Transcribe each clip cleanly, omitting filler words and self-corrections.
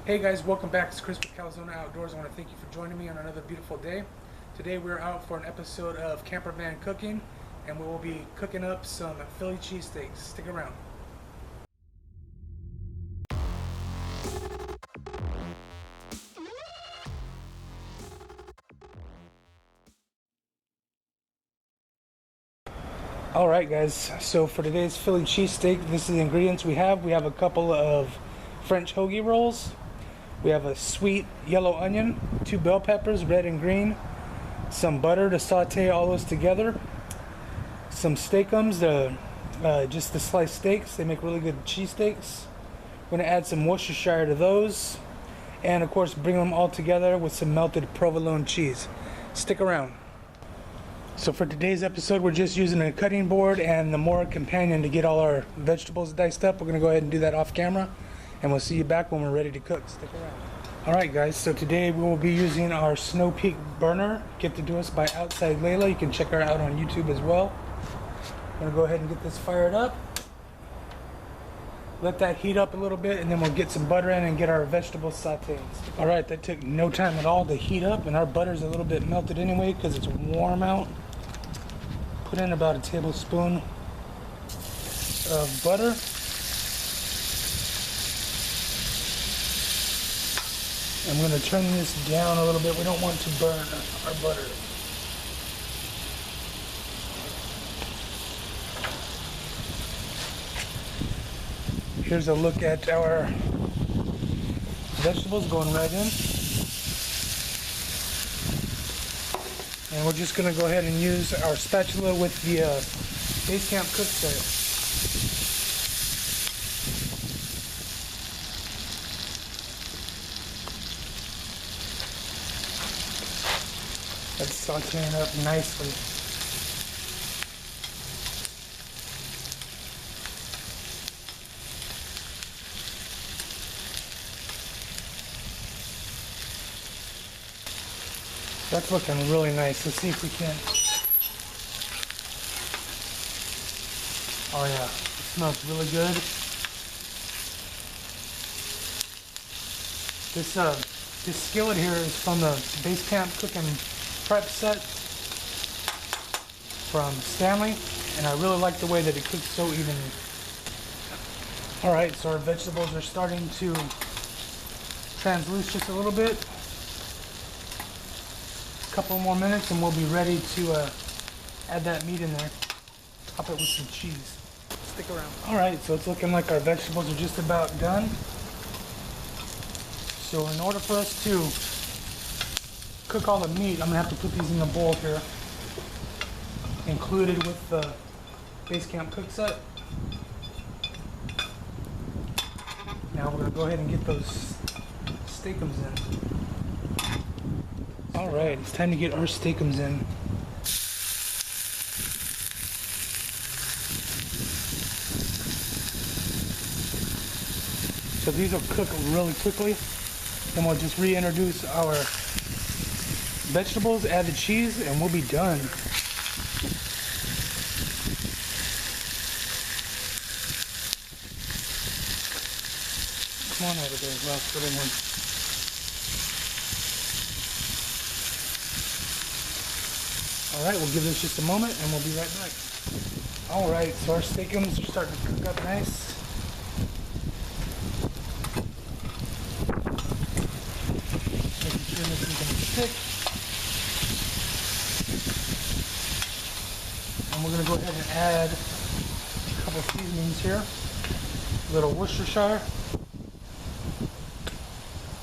Hey guys, welcome back. It's Chris with CALIZONA Outdoors. I want to thank you for joining me on another beautiful day. Today we're out for an episode of Campervan Cooking, and we will be cooking up some Philly cheesesteaks. Stick around. Alright guys, so for today's Philly cheesesteak, this is the ingredients we have. We have a couple of French hoagie rolls. We have a sweet yellow onion, 2 bell peppers, red and green, some butter to saute all those together, some steakums, just the sliced steaks. They make really good cheesesteaks. We're going to add some Worcestershire to those, and of course bring them all together with some melted provolone cheese. Stick around. So for today's episode, we're just using a cutting board and the Mora companion to get all our vegetables diced up. We're going to go ahead and do that off camera, and we'll see you back when we're ready to cook. Stick around. Alright guys, so today we will be using our Snow Peak burner, gifted to us by Outside Layla. You can check her out on YouTube as well. I'm going to go ahead and get this fired up. Let that heat up a little bit, and then we'll get some butter in and get our vegetables sauteed. Alright, that took no time at all to heat up, and our butter's a little bit melted anyway because it's warm out. Put in about a tablespoon of butter. I'm going to turn this down a little bit. We don't want to burn our butter. Here's a look at our vegetables going right in. And we're just going to go ahead and use our spatula with the Base Camp cook set. That's sauteing up nicely. That's looking really nice. Let's see if we can. Oh yeah, it smells really good. This skillet here is from the Base Camp Cooking Prep set from Stanley, and I really like the way that it cooks so evenly. Alright, so our vegetables are starting to transluce just a little bit. Couple more minutes and we'll be ready to add that meat in there. Top it with some cheese. Stick around. Alright, so it's looking like our vegetables are just about done. So in order for us to cook all the meat, I'm going to have to put these in the bowl here. Included with the Base Camp cook set. Now we're going to go ahead and get those steakums in. Alright, it's time to get our steakums in. So these will cook really quickly. Then we'll just reintroduce our vegetables, add the cheese, and we'll be done. Come on over there, last little one. Alright, we'll give this just a moment and we'll be right back. Alright, so our steakums are starting to cook up nice. Making sure this is going to stick. And we're going to go ahead and add a couple of seasonings here. A little Worcestershire,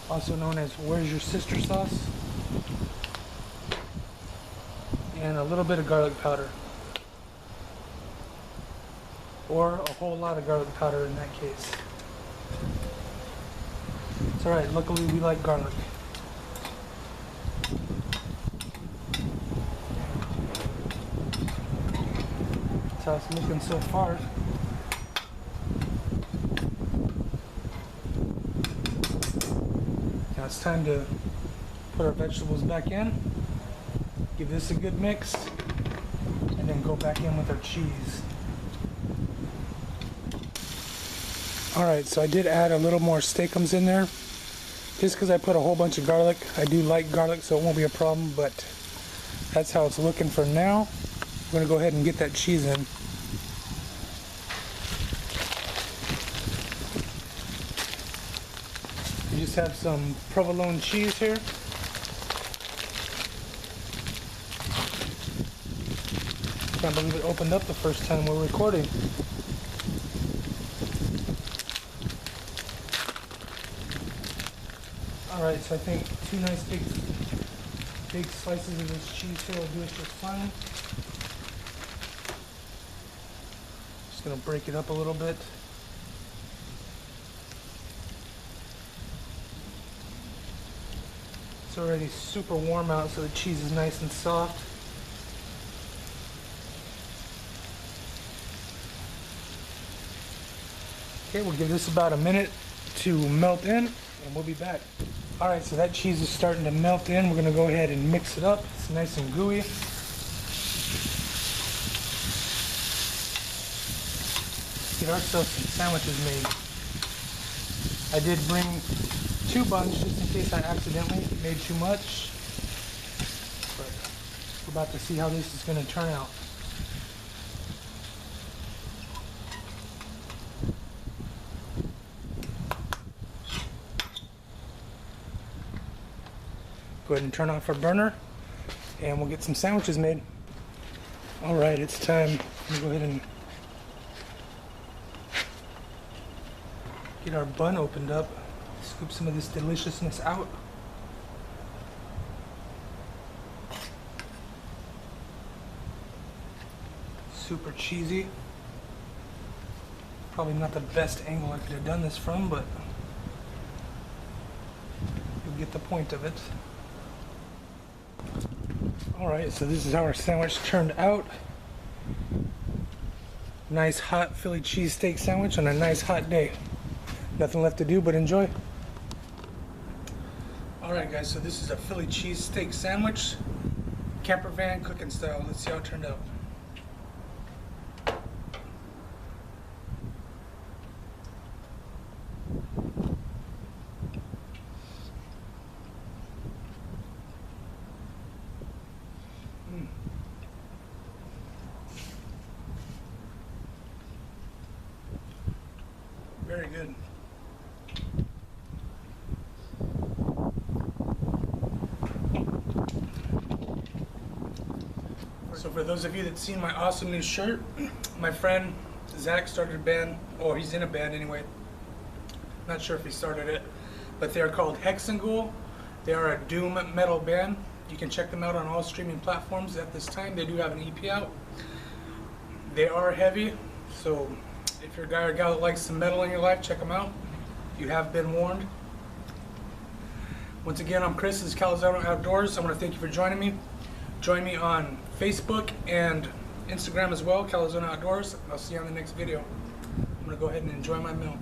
also known as Where's Your Sister sauce. And a little bit of garlic powder, or a whole lot of garlic powder in that case. It's alright, luckily we like garlic. That's how it's looking so far. Now it's time to put our vegetables back in. Give this a good mix, and then go back in with our cheese. Alright, so I did add a little more steakums in there. Just because I put a whole bunch of garlic. I do like garlic, so it won't be a problem, but that's how it's looking for now. I'm going to go ahead and get that cheese in. We just have some provolone cheese here. Can't believe it opened up the first time we're recording. Alright, so I think 2 nice big slices of this cheese here will do us just fine. Just gonna break it up a little bit. It's already super warm out, so the cheese is nice and soft. Okay, we'll give this about a minute to melt in, and we'll be back. Alright, so that cheese is starting to melt in. We're going to go ahead and mix it up. It's nice and gooey. Get ourselves some sandwiches made. I did bring 2 buns just in case I accidentally made too much. But we're about to see how this is going to turn out. Go ahead and turn off our burner and we'll get some sandwiches made. Alright, it's time. Let me go ahead and get our bun opened up. Scoop some of this deliciousness out. Super cheesy. Probably not the best angle I could have done this from, but you'll get the point of it. Alright, so this is how our sandwich turned out. Nice hot Philly cheesesteak sandwich on a nice hot day. Nothing left to do but enjoy. Alright guys, so this is a Philly cheesesteak sandwich. Camper van cooking style. Let's see how it turned out. Very good. So for those of you that seen my awesome new shirt, my friend Zach started a band, or he's in a band anyway. Not sure if he started it, but they are called Hexangul. They are a doom metal band. You can check them out on all streaming platforms at this time. They do have an EP out. They are heavy, so if you're a guy or gal that likes some metal in your life, check them out. You have been warned. Once again, I'm Chris. This is CALIZONA Outdoors. I want to thank you for joining me. Join me on Facebook and Instagram as well, CALIZONA Outdoors. I'll see you on the next video. I'm going to go ahead and enjoy my meal.